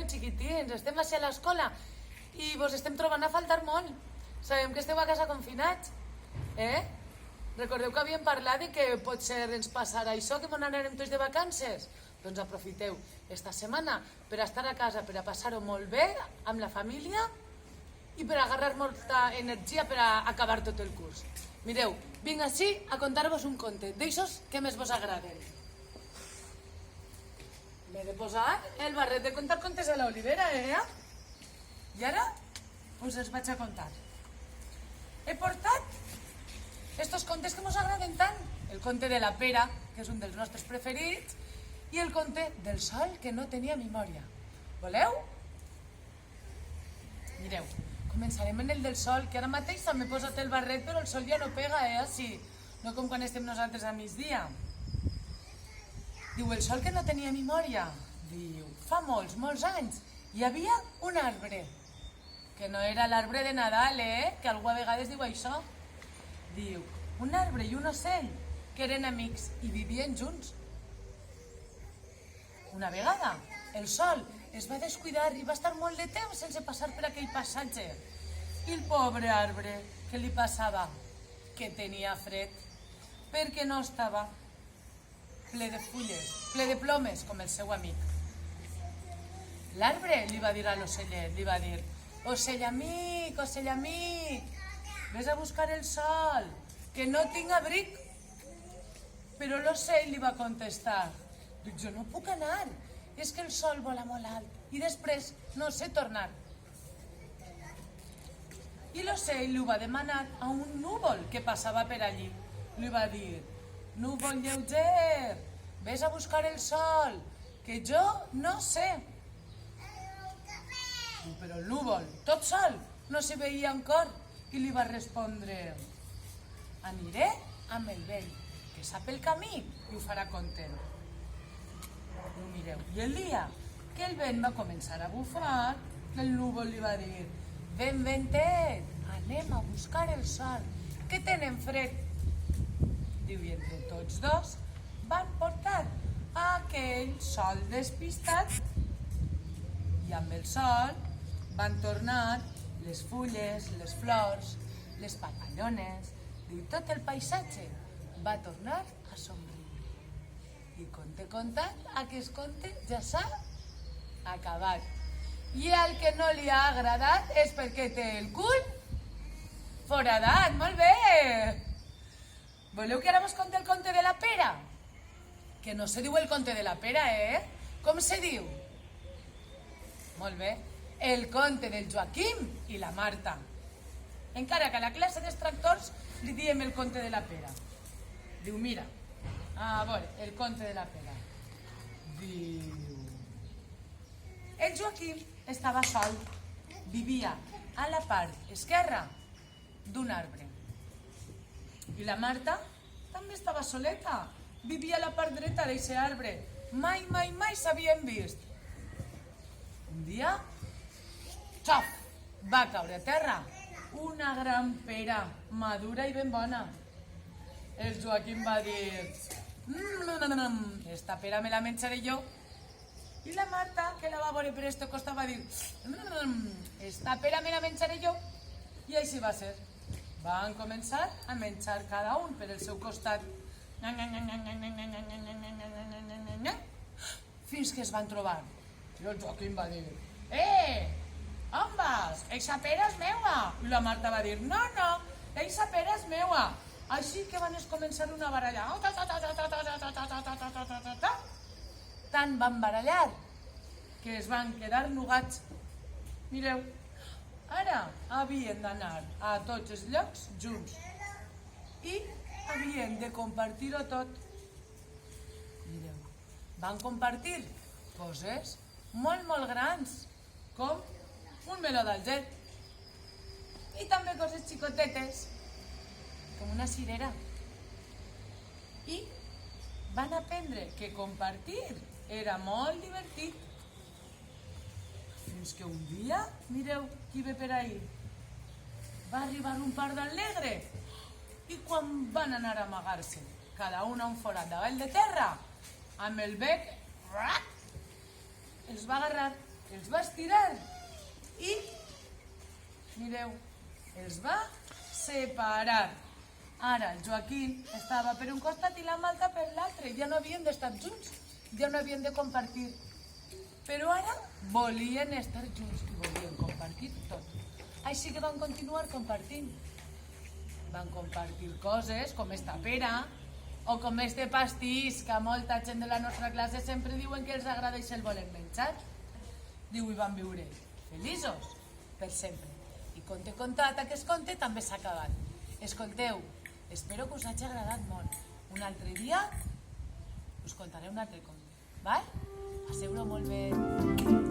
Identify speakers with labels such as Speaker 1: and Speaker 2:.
Speaker 1: xiquitins? Estem així a l'escola i vos estem trobant a faltar molt. Sabem que esteu a casa confinats, Recordeu que havíem parlat de que potser ens passarà això, que ens n'anarem tots de vacances? Doncs aprofiteu esta setmana per estar a casa, per a passar-ho molt bé amb la família i per agarrar molta energia per a acabar tot el curs. Mireu, vinc així a contar-vos un conte, d'aixòs que més vos agraden. M'he de posar el barret de contar contes a l'Olivera, I ara us els vaig a contar. He portat estos contes que mos agraden tant. El conte de la pera, que és un dels nostres preferits, i el conte del sol que no tenia memòria. Voleu? Mireu, començarem en el del sol, que ara mateix m'he posat el barret, però el sol ja no pega, així. No com quan estem nosaltres a migdia. Diu, el sol que no tenia memòria. Diu, fa molts anys hi havia un arbre. Que no era l'arbre de Nadal, que algú a vegades diu això. Diu, un arbre i un ocell, que eren amics i vivien junts. Una vegada, el sol es va descuidar i va estar molt de temps sense passar per aquell passatge. I el pobre arbre, què li passava? Que tenia fred, perquè no estava ple de fulles, ple de plomes, com el seu amic. L'arbre li va dir a l'ocellet, li va dir, ocell amic, vés a buscar el sol, que no tinc abric. Però l'ocell li va contestar, dic, jo no puc anar, és que el sol vola molt alt i després no sé tornar. I l'ocell li va demanar a un núvol que passava per allí. Li va dir, núvol lleuger, vés a buscar el sol, que jo no sé. Però el núvol, tot sol, no se veia encara, i li va respondre, aniré amb el vell, que sap el camí i ho farà content. I mireu, i el dia que el vent va començar a bufar, el núvol li va dir, ven ventet, anem a buscar el sol, que tenen fred. Diu, i entre tots dos van portar aquell sol despistat i amb el sol van tornar les fulles, les flors, les papallones, i tot el paisatge va tornar a somriure. I conte contat, aquest conte ja s'ha acabat. I el que no li ha agradat és perquè té el cul foradat. Molt bé! Voleu que ara vos conte el conte de la pera? Que no se diu el conte de la pera, Com se diu? Molt bé. El conte del Joaquim i la Marta. Encara que a la classe d'extractors li diem el conte de la pera. Diu, mira, a veure, el conte de la pera. Diu, el Joaquim estava sol, vivia a la part esquerra d'un arbre. I la Marta també estava soleta, vivia a la part dreta d'aquest arbre. Mai s'havien vist. Un dia, xof, va caure a terra una gran pera, madura i ben bona. El Joaquim va dir, esta pera me la menjaré jo. I la Marta, que la va veure per este costat, va dir, esta pera me la menjaré jo. I així va ser. Van començar a menjar cada un per el seu costat. Fins que es van trobar. I el Joaquim va dir, on vas? Eixa pera és meua. I la Marta va dir, no, eixa pera és meua. Així que van començar una baralla. Tant van barallar que es van quedar nugats. Mireu, ara havien d'anar a tots els llocs junts i havien de compartir-ho tot. Mireu, van compartir coses molt grans, com un meló d'alget, i també coses xicotetes, com una cirera. I van aprendre que compartir era molt divertit. Fins que un dia, mireu qui ve per ahí, va arribar un pardal negre i quan van anar a amagar-se, cada un a un forat davall de terra, amb el bec, els va agarrar els va estirar i, mireu, els va separar. Ara el Joaquín estava per un costat i la Malta per l'altre. Ja no havien d'estar junts, ja no havien de compartir. Però ara volien estar junts i volien compartir tot. Així que van continuar compartint. Van compartir coses com esta pera o com este pastís que a molta gent de la nostra classe sempre diuen que els agrada i se'l volen menjar. Diu, i van viure feliços per sempre. I conte contat, aquest conte també s'ha acabat. Escolteu, espero que us hagi agradat molt. Un altre dia us contaré un altre conte, val? Passeu-lo molt bé.